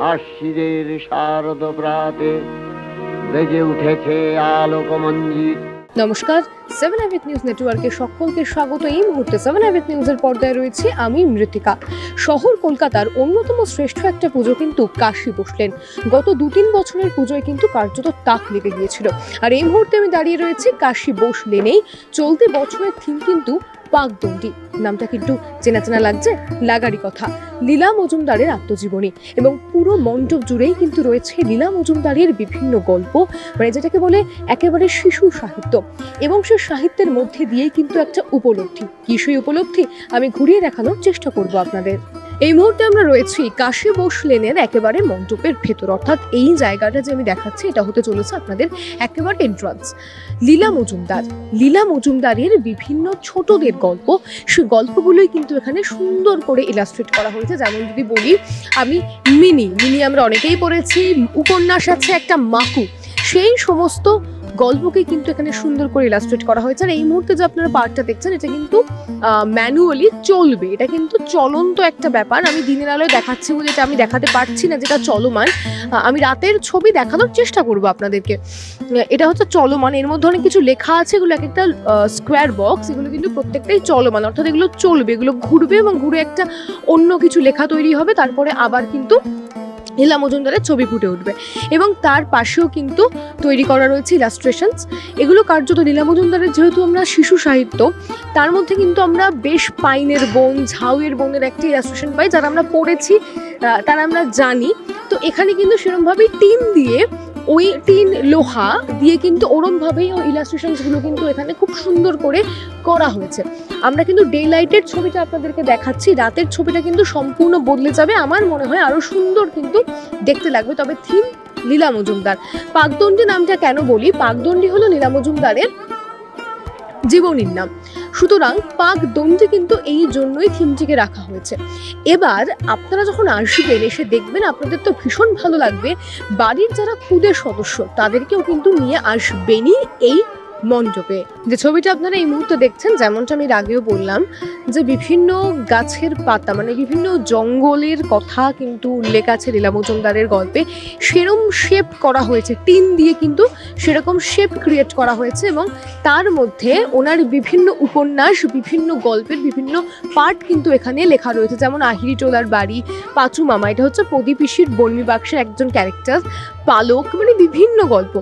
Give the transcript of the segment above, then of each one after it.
আশ্বিনের শারদ প্রাতে বেজে উঠেছে আলোকমঞ্জিত। নমস্কার, 7 আইভিক নিউজ নেটওয়ার্কের সকলকে স্বাগত। এই মুহূর্তে 7 আইভিক নিউজের পর্দায় রয়েছে আমি মৃত্তিকা। শহর কলকাতার অন্যতম শ্রেষ্ঠ একটা পুজো কিন্তু কাশী বসলেন। গত 2-3 বছরের পুজোয় কিন্তু কার্যত তাক লেগে গিয়েছিল। আর এই মুহূর্তে আমি দাঁড়িয়ে রয়েছি কাশী বসলেনেই। চলতি বছরের থিম কিন্তু পাকদণ্ডী। নামটা কিন্তু চেনা চেনা লাগছে, লাগারই কথা। লীলা মজুমদারের আত্মজীবনী এবং পুরো মণ্ডপ জুড়েই কিন্তু রয়েছে লীলা মজুমদারের বিভিন্ন গল্প, মানে যেটাকে বলে একেবারে শিশু সাহিত্য। এবং সেই সাহিত্যের মধ্যে দিয়েই কিন্তু একটা উপলব্ধি। কি সেই উপলব্ধি আমি ঘুরিয়ে দেখানোর চেষ্টা করব আপনাদের। এই মুহূর্তে আমরা রয়েছি কাশী বসলেনের একেবারে মণ্ডপের ভেতর, অর্থাৎ এই জায়গাটা যে আমি দেখাচ্ছি এটা হতে চলেছে আপনাদের একেবারে এন্ট্রান্স। লীলা মজুমদারের বিভিন্ন ছোটদের গল্প, সেই গল্পগুলোই কিন্তু এখানে সুন্দর করে ইলাস্ট্রেট করা হয়েছে। যেমন যদি বলি আমি মিনি আমরা অনেকেই পড়েছি, উপন্যাস আছে একটা মাকু, সেই সমস্ত গল্পকে কিন্তু এখানে সুন্দর করে ইলাস্ট্রেট করা হয়েছে। আর এই মুহূর্তে যে আপনারা পার্টটা দেখছেন এটা কিন্তু ম্যানুয়ালি চলবে, এটা কিন্তু চলন্ত একটা ব্যাপার। আমি দিনের আলোয় দেখাচ্ছি বলে এটা আমি দেখাতে পারছি না যেটা চলমান। আমি রাতের ছবি দেখানোর চেষ্টা করবো আপনাদেরকে। এটা হচ্ছে চলমান, এর মধ্যে অনেক কিছু লেখা আছে, এগুলো এক একটা স্কোয়ার বক্স, এগুলো কিন্তু প্রত্যেকটাই চলমান, অর্থাৎ এগুলো চলবে, এগুলো ঘুরবে এবং ঘুরে একটা অন্য কিছু লেখা তৈরি হবে, তারপরে আবার কিন্তু লীলা মজুমদারের ছবি ফুটে উঠবে। এবং তার পাশেও কিন্তু তৈরি করা রয়েছে ইলাস্ট্রেশনস। এগুলো কার্যত লীলা মজুমদারের, যেহেতু আমরা শিশু সাহিত্য, তার মধ্যে কিন্তু আমরা বেশ পাইনের বন, ঝাউয়ের বনের একটা ইলাস্ট্রেশন পাই, যারা আমরা পড়েছি তারা আমরা জানি। তো এখানে কিন্তু সেরকমভাবেই টিন দিয়ে, ওই টিন লোহা দিয়ে কিন্তু ওরমভাবেই ওই ইলাস্ট্রেশনসগুলো কিন্তু এখানে খুব সুন্দর করে করা হয়েছে। আমরা কিন্তু ডে লাইটের ছবিটা আপনাদেরকে দেখাচ্ছি, রাতের ছবিটা কিন্তু সম্পূর্ণ বদলে যাবে। আমার মনে হয় আরো সুন্দর কিন্তু দেখতে লাগবে। তবে থিম লীলা মজুমদার। পাকদণ্ডী নামটা কেন বলি? পাকদণ্ডী হলো লীলা মজুমদারের জীবনীর নাম, সুতরাং পাকদণ্ডী কিন্তু এই জন্যই থিমটিকে রাখা হয়েছে। এবার আপনারা যখন আসবেন, এসে দেখবেন, আপনাদের তো ভীষণ ভালো লাগবে। বাড়ির যারা খুদে সদস্য তাদেরকেও কিন্তু নিয়ে আসবেনই এই মণ্ডপে। যে ছবিটা আপনারা এই মুহূর্তে দেখছেন, যেমনটা আমি আগেও বললাম যে বিভিন্ন গাছের পাতা, মানে বিভিন্ন জঙ্গলের কথা কিন্তু লেখা আছে লীলা মজুমদারের গল্পে, সেরকম শেপ করা হয়েছে, টিন দিয়ে কিন্তু সেরকম শেপ ক্রিয়েট করা হয়েছে। এবং তার মধ্যে ওনার বিভিন্ন উপন্যাস, বিভিন্ন গল্পের বিভিন্ন পার্ট কিন্তু এখানে লেখা রয়েছে। যেমন আহিরি টোলার বাড়ি, পাঁচু মামা, এটা হচ্ছে প্রদীপিসির বর্মী বাক্সের একজন ক্যারেক্টার, পালক, মানে বিভিন্ন গল্প।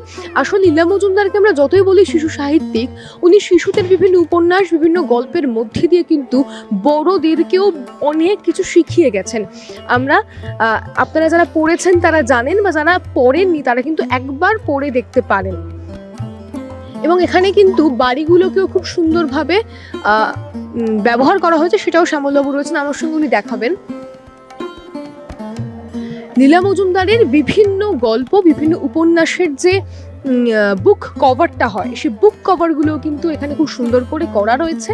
আসলে লীলা মজুমদারকে আমরা যতই বলি শিশু সাহিত্যিক, উনি শিশুদের বিভিন্ন উপন্যাস, বিভিন্ন গল্পের মধ্যে দিয়ে কিন্তু বড়দেরকেও অনেক কিছু শিখিয়ে গেছেন। আমরা আপনারা যারা পড়েছেন তারা জানেন, বা যারা পড়েননি তারা কিন্তু একবার পড়ে দেখতে পারেন। এবং এখানে কিন্তু বাড়িগুলোকেও খুব সুন্দরভাবে ব্যবহার করা হয়েছে, সেটাও শ্যামলবাবু রয়েছেন আমার সঙ্গে, উনি দেখাবেন। লীলা মজুমদারের বিভিন্ন গল্প, বিভিন্ন উপন্যাসের যে বুক কভারটা হয়, সেই বুক কভারগুলো কিন্তু এখানে খুব সুন্দর করে করা রয়েছে।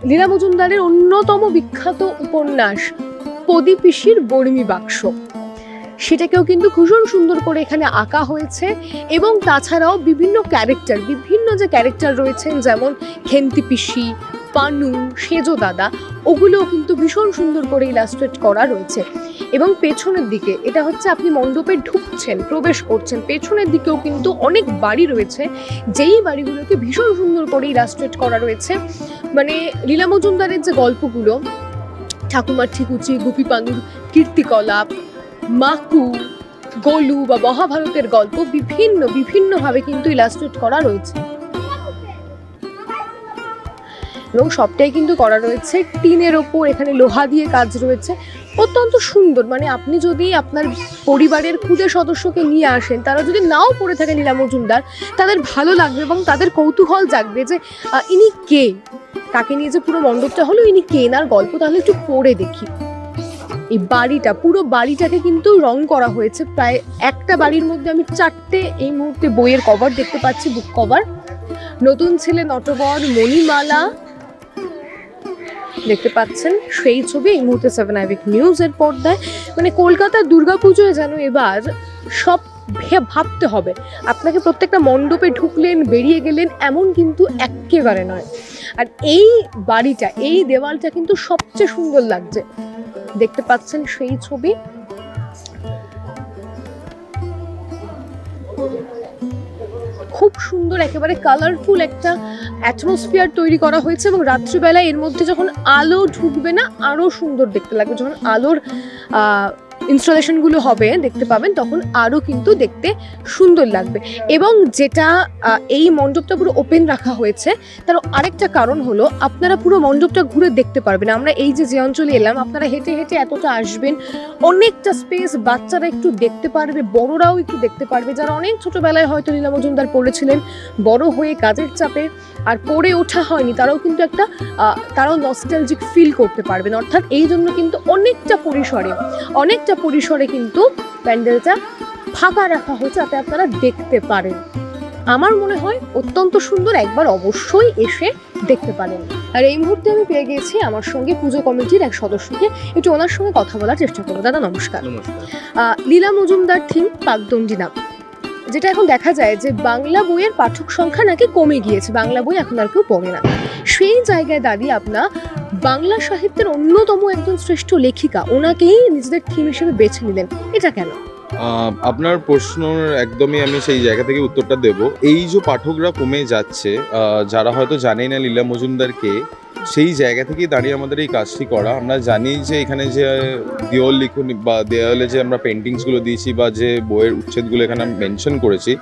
লীলা মজুমদারের অন্যতম বিখ্যাত উপন্যাস প্রদীপিসির বর্মী বাক্স, সেটাকেও কিন্তু ভীষণ সুন্দর করে এখানে আঁকা হয়েছে। এবং তাছাড়াও বিভিন্ন ক্যারেক্টার, বিভিন্ন যে ক্যারেক্টার রয়েছেন, যেমন খেন্তি পিসি, পানু, সেজো দাদা, ওগুলোও কিন্তু ভীষণ সুন্দর করে ইলাস্ট্রেট করা রয়েছে। এবং পেছনের দিকে, এটা হচ্ছে আপনি মণ্ডপে ঢুকছেন, প্রবেশ করছেন, পেছনের দিকেও কিন্তু অনেক বাড়ি রয়েছে, যেই বাড়িগুলোকে ভীষণ সুন্দর করে ইলাস্ট্রেট করা রয়েছে। মানে লীলা মজুমদারের যে গল্পগুলো, ঠাকুমার ঠিকুচি, গুপি পানুর কীর্তিকলাপ, মাকু, গোলু বা মহাভারতের গল্প বিভিন্নভাবে কিন্তু ইলাস্ট্রেট করা রয়েছে। এবং সবটাই কিন্তু করা রয়েছে টিনের ওপর, এখানে লোহা দিয়ে কাজ রয়েছে, অত্যন্ত সুন্দর। মানে আপনি যদি আপনার পরিবারের খুদে সদস্যকে নিয়ে আসেন, তারা যদি নাও পড়ে থাকে লীলা মজুমদার, তাদের ভালো লাগবে এবং তাদের কৌতূহল জাগবে যে ইনি কে, তাকে নিয়ে যে পুরো মণ্ডপটা হলো, ইনি কে, আর গল্প তাহলে একটু পড়ে দেখি। এই বাড়িটা, পুরো বাড়িটাকে কিন্তু রং করা হয়েছে। প্রায় একটা বাড়ির মধ্যে আমি 4টে এই মুহূর্তে বইয়ের কভার দেখতে পাচ্ছি, বুক কভার। নতুন ছেলে, নটবর, মণিমালা দেখতে পাচ্ছেন, সেই ছবি এই মুহূর্তে 7 আইভিক নিউজের পর্দায়। মানে কলকাতার দুর্গাপুজোয় যেন এবার সব ভাবতে হবে, আপনাকে প্রত্যেকটা মণ্ডপে ঢুকলেন, বেরিয়ে গেলেন, এমন কিন্তু একেবারে নয়। আর এই বাড়িটা, এই দেওয়ালটা কিন্তু সবচেয়ে সুন্দর লাগছে, দেখতে পাচ্ছেন সেই ছবি। খুব সুন্দর একেবারে কালারফুল একটা অ্যাটমসফিয়ার তৈরি করা হয়েছে এবং রাত্রিবেলায় এর মধ্যে যখন আলো ঢুকবে না আরো সুন্দর দেখতে লাগবে। যখন আলোর ইনস্টলেশনগুলো হবে দেখতে পাবেন তখন আরও কিন্তু দেখতে সুন্দর লাগবে। এবং যেটা এই মণ্ডপটা পুরো ওপেন রাখা হয়েছে তার আরেকটা কারণ হলো আপনারা পুরো মণ্ডপটা ঘুরে দেখতে পারবেন। আমরা এই যে অঞ্চলে এলাম আপনারা হেঁটে হেঁটে এতটা আসবেন, অনেকটা স্পেস, বাচ্চারা একটু দেখতে পারবে, বড়রাও একটু দেখতে পারবে। যারা অনেক ছোটবেলায় হয়তো লীলা মজুমদার পড়েছিলেন, বড় হয়ে কাজের চাপে আর পড়ে ওঠা হয়নি, তারাও কিন্তু একটা তারাও নস্টালজিক ফিল করতে পারবেন। অর্থাৎ এই জন্য কিন্তু অনেকটা পরিসরে কিন্তু প্যান্ডেলটা ফাঁকা রাখা হয়েছে যাতে আপনারা দেখতে পারেন। আমার মনে হয় অত্যন্ত সুন্দর, একবার অবশ্যই এসে দেখতে পারেন। আর এই মুহূর্তে আমি পেয়ে গেছি আমার সঙ্গে পুজো কমিটির এক সদস্যকে, একটু ওনার সঙ্গে কথা বলার চেষ্টা করবো। দাদা নমস্কার। লীলা মজুমদার থিম পাকদণ্ডী নাম, যেটা এখন দেখা যায় যে বাংলা বইয়ের পাঠক সংখ্যা নাকি কমে গিয়েছে, বাংলা বই এখন আর কেউ পড়ে না। সেই জায়গায় দাঁড়িয়ে আপনার বাংলা সাহিত্যের অন্যতম একজন শ্রেষ্ঠ লেখিকা ওনাকেই নিজেদের থিম হিসেবে বেছে নিলেন, এটা কেন? আপনার প্রশ্ন একদমই আমি সেই জায়গা থেকে উত্তরটা দেব। এই যে পাঠকরা কমে যাচ্ছে, যারা হয়তো জানেই না লীলা মজুমদারকে, সেই জায়গা থেকেই দাঁড়িয়ে আমাদের এই কাজটি করা। আমরা জানি যে এখানে যে দেওয়াল লিখুন বা দেওয়ালে যে আমরা পেন্টিংসগুলো দিয়েছি বা যে বইয়ের উচ্ছেদগুলো এখানে মেনশন করেছি,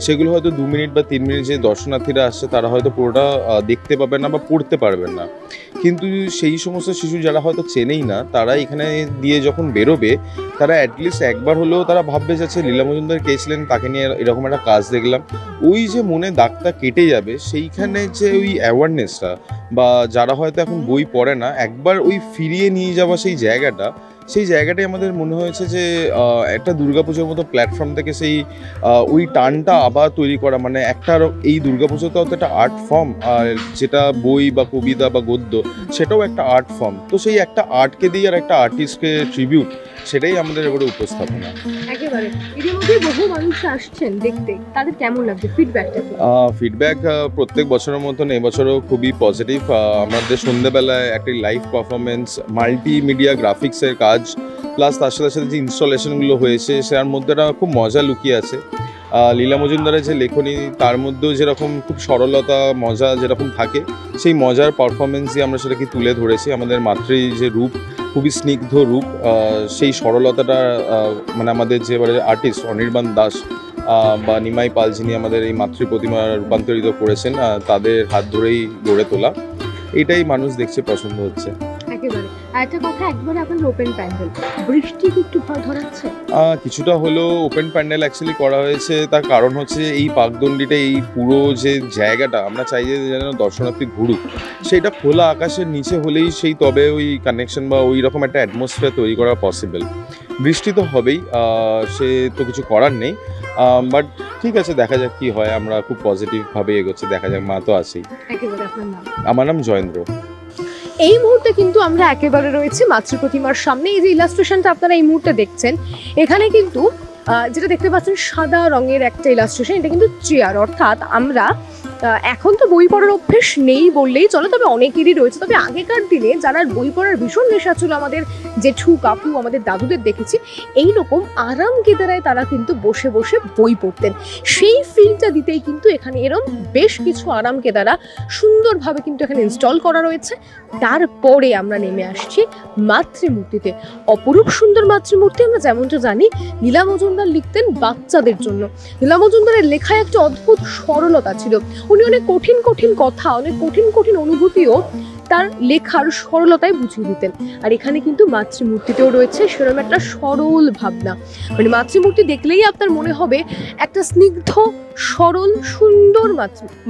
সেগুলো হয়তো 2 মিনিট বা 3 মিনিট যে দর্শনার্থীরা আসছে তারা হয়তো পুরোটা দেখতে পাবেন না বা পড়তে পারবেন না। কিন্তু সেই সমস্ত শিশু যারা হয়তো চেনেই না, তারা এখানে দিয়ে যখন বেরোবে তারা অ্যাটলিস্ট একবার হলেও তারা ভাববে যাচ্ছে লীলা মজুমদার কে ছিলেন, তাকে নিয়ে এরকম একটা কাজ দেখলাম। ওই যে মনে দাগটা কেটে যাবে, সেইখানে যে ওই অ্যাওয়ারনেসটা বা যারা হয়তো এখন বই পড়ে না, একবার ওই ফিরিয়ে নিয়ে যাওয়া সেই জায়গাটাই আমাদের মনে হয়েছে যে একটা দুর্গাপুজোর মতো প্ল্যাটফর্ম থেকে সেই ওই টানটা আবার তৈরি করা। মানে একটা এই দুর্গাপুজোতেও তো একটা আর্ট ফর্ম, আর যেটা বই বা কবিতা বা গদ্য সেটাও একটা আর্ট ফর্ম। তো সেই একটা আর্টকে দিয়ে আর একটা আর্টিস্টকে ট্রিবিউট, সেটাই আমাদের এবারে উপস্থাপনা। একেবারে ইতিমধ্যে বহু মানুষ আসছেন দেখতে, তাদের কেমন লাগছে ফিডব্যাকটা? ফিডব্যাক প্রত্যেক বছরের মতন এবছরও খুবই পজিটিভ। আমাদের সন্ধ্যেবেলায় একটি লাইভ পারফরমেন্স, মাল্টিমিডিয়া গ্রাফিক্সের কাজ, প্লাস তার সাথে সাথে যে ইনস্টলেশনগুলো হয়েছে সেটার মধ্যে একটা খুব মজা লুকিয়ে আছে। লীলা মজুমদারের যে লেখনী, তার মধ্যেও যেরকম খুব সরলতা, মজা যেরকম থাকে, সেই মজার পারফরমেন্স দিয়ে আমরা সেটাকে তুলে ধরেছি। আমাদের মাতৃ যে রূপ, খুবই স্নিগ্ধ রূপ, সেই সরলতাটা মানে আমাদের যে এবারে আর্টিস্ট অনির্বাণ দাস বা নিমাই পাল, যিনি আমাদের এই মাতৃ প্রতিমা রূপান্তরিত করেছেন, তাদের হাত ধরেই গড়ে তোলা। এটাই মানুষ দেখছে, পছন্দ হচ্ছে। একেবারে একটা কথা, একবারে আপনাদের ওপেন প্যান্ডেল, বৃষ্টি কি একটু ভয় ধরাচ্ছে? কিছুটা হলেও ওপেন প্যান্ডেল অ্যাকচুয়ালি করা হয়েছে। তার কারণ হচ্ছে এই পাকদণ্ডিটা, এই পুরো যে জায়গাটা আমরা চাই যে যেন দর্শনার্থী ঘুরুক, সেইটা খোলা আকাশের নিচে হলেই সেই তবে ওই কানেকশন বা ওই রকম একটা অ্যাটমসফিয়ার তৈরি করা পসিবল। বৃষ্টি তো হবেই, সে তো কিছু করার নেই, বাট ঠিক আছে, দেখা যাক কি হয়। আমরা খুব পজিটিভভাবে এগোচ্ছি, দেখা যাক, মা তো আছেই। আমার নাম জয়েন্দ্র। এই মুহূর্তে কিন্তু আমরা একেবারে রয়েছি মাতৃ প্রতিমার সামনে। এই যে ইলাস্ট্রেশনটা আপনারা এই মুহূর্তে দেখছেন, এখানে কিন্তু যেটা দেখতে পাচ্ছেন সাদা রঙের একটা ইলাস্ট্রেশন, এটা কিন্তু চেয়ার। অর্থাৎ আমরা এখন তো বই পড়ার অভ্যেস নেই বললেই চলে, তবে অনেকেরই রয়েছে। তবে আগেকার দিনে যারা বই পড়ার ভীষণ নেশা ছিল, আমাদের জেঠু কাকু, আমাদের দাদুদের দেখেছি এইরকম আরাম কেদারায় তারা কিন্তু বসে বসে বই পড়তেন। সেই ফিলটা দিতেই কিন্তু এখানে এরম বেশ কিছু আরাম কেদারা সুন্দরভাবে কিন্তু এখানে ইনস্টল করা রয়েছে। তারপরে আমরা নেমে আসছি মাতৃমূর্তিতে। অপরূপ সুন্দর মাতৃমূর্তি। আমরা যেমনটা জানি লীলা মজুমদার লিখতেন বাচ্চাদের জন্য। লীলা মজুমদারের লেখায় একটা অদ্ভুত সরলতা ছিল। উনি অনেক কঠিন কঠিন কথা, অনেক কঠিন কঠিন অনুভূতিও তার লেখার সরলতায় বুঝিয়ে দিতেন। আর এখানে কিন্তু মাতৃমূর্তিতেও রয়েছে সেরকম একটা সরল ভাবনা। মানে মাতৃমূর্তি দেখলেই আপনার মনে হবে একটা স্নিগ্ধ, সরল, সুন্দর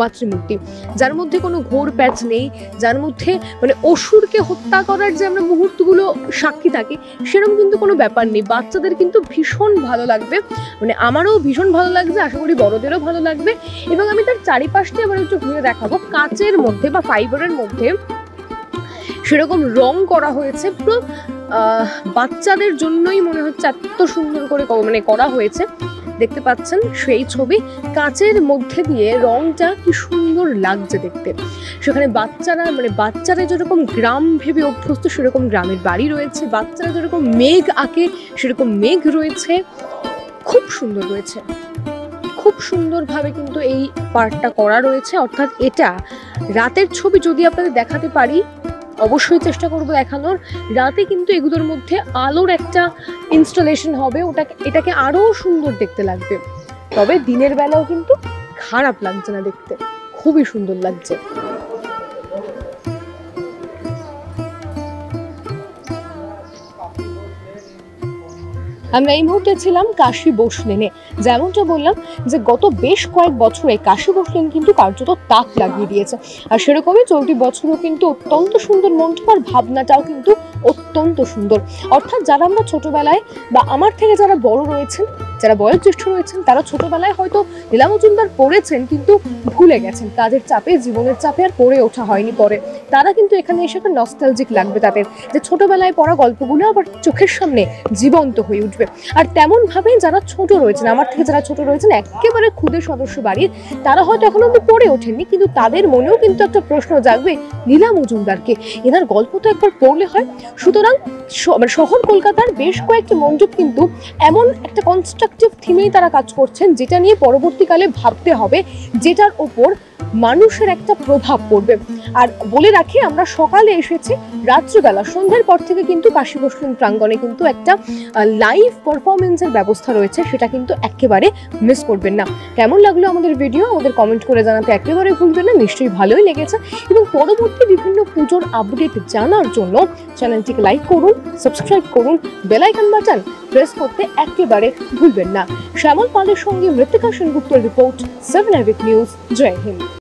মাতৃমূর্তি, যার মধ্যে কোনো ঘোর প্যাচ নেই, যার মধ্যে মানে অসুরকে হত্যা করার যে আমরা মুহূর্তগুলো সাক্ষী থাকি সেরকম কিন্তু কোনো ব্যাপার নেই। বাচ্চাদের কিন্তু ভীষণ ভালো লাগবে, মানে আমারও ভীষণ ভালো লাগছে, আশা করি বড়দেরও ভালো লাগবে। এবং আমি তার চারিপাশটা আবার একটু ঘুরে দেখাবো। কাচের মধ্যে বা ফাইবারের মধ্যে সেরকম রং করা হয়েছে, পুরো বাচ্চাদের জন্যই মনে হচ্ছে এত সুন্দর করে মানে করা হয়েছে। দেখতে পাচ্ছেন সেই ছবি, কাচের মধ্যে দিয়ে রংটা কি সুন্দর লাগছে দেখতে। সেখানে বাচ্চারা যেরকম গ্রাম ভেবে অভ্যস্ত সেরকম গ্রামের বাড়ি রয়েছে, বাচ্চারা যেরকম মেঘ আঁকে সেরকম মেঘ রয়েছে, খুব সুন্দর রয়েছে, খুব খুব সুন্দরভাবে কিন্তু এই পার্টটা করা রয়েছে, অর্থাৎ এটা রাতের ছবি যদি আপনাদের দেখাতে পারি অবশ্যই চেষ্টা করব দেখানোর। রাতে কিন্তু এগুলোর মধ্যে আলোর একটা ইনস্টলেশন হবে, এটাকে আরো সুন্দর দেখতে লাগবে। তবে দিনের বেলাও কিন্তু খারাপ লাগছে না দেখতে, খুবই সুন্দর লাগছে। আমরা এই মুহূর্তে ছিলাম কাশী বোস লেনে। যেমনটা বললাম যে গত বেশ কয়েক বছরে কাশী বোস লেন কিন্তু কার্যত তাক লাগিয়ে দিয়েছে, আর সেরকমই চলতি বছরও কিন্তু অত্যন্ত সুন্দর মণ্ডপ, আর ভাবনাটাও কিন্তু অত্যন্ত সুন্দর। অর্থাৎ যারা আমরা ছোটবেলায় বা আমার থেকে যারা বড় রয়েছেন, যারা বয়োজ্যেষ্ঠ রয়েছেন, তারা ছোটবেলায় হয়তো লীলা মজুমদার পড়েছেন কিন্তু ভুলে গেছেন, কাজের চাপে জীবনের চাপে আর পড়ে ওঠা হয়নি পরে। তারা কিন্তু এখানে এসে একটা নস্টালজিক লাগবে তাদের, যে ছোটবেলায় পড়া গল্পগুলো আবার চোখের সামনে জীবন্ত হয়ে উঠবে। আর তেমন ভাবে যারা ছোট রয়েছেন, আমার থেকে যারা ছোট রয়েছেন, একেবারে ক্ষুদে সদস্য বাড়ির, তারা হয়তো এখন অব্দি পড়ে ওঠেননি, কিন্তু তাদের মনেও কিন্তু একটা প্রশ্ন জাগবে, লীলা মজুমদারকে, এনার গল্প তো একবার পড়লে হয়। সুতরাং শহর কলকাতার বেশ কয়েকটি মণ্ডপ কিন্তু এমন একটা কনস্ট্রাকটিভ থিমেই তারা কাজ করছেন, যেটা নিয়ে পরবর্তীকালে ভাবতে হবে, যেটার ওপর মানুষের একটা প্রভাব পড়বে। আর বলে রাখি, আমরা সকালে এসেছি, রাত্রিবেলা সন্ধ্যার পর থেকে কিন্তু কাশী বোস লেন প্রাঙ্গণে কিন্তু একটা লাইভ পারফরমেন্সের ব্যবস্থা রয়েছে, সেটা কিন্তু একেবারে মিস করবেন না। কেমন লাগলো আমাদের ভিডিও আমাদের কমেন্ট করে জানাতে একেবারে ভুলবেন না, নিশ্চয়ই ভালোই লেগেছে। এবং পরবর্তী বিভিন্ন পুজোর আপডেট জানার জন্য চ্যানেলটিকে লাইক করুন, সাবস্ক্রাইব করুন, বেল আইকন বাটন প্রেস করতে একেবারে ভুলবেন না। শ্যামল পালের সঙ্গে মৃত্তিকা সেনগুপ্তর রিপোর্ট, 7 নিউজ। জয় হিন্দ।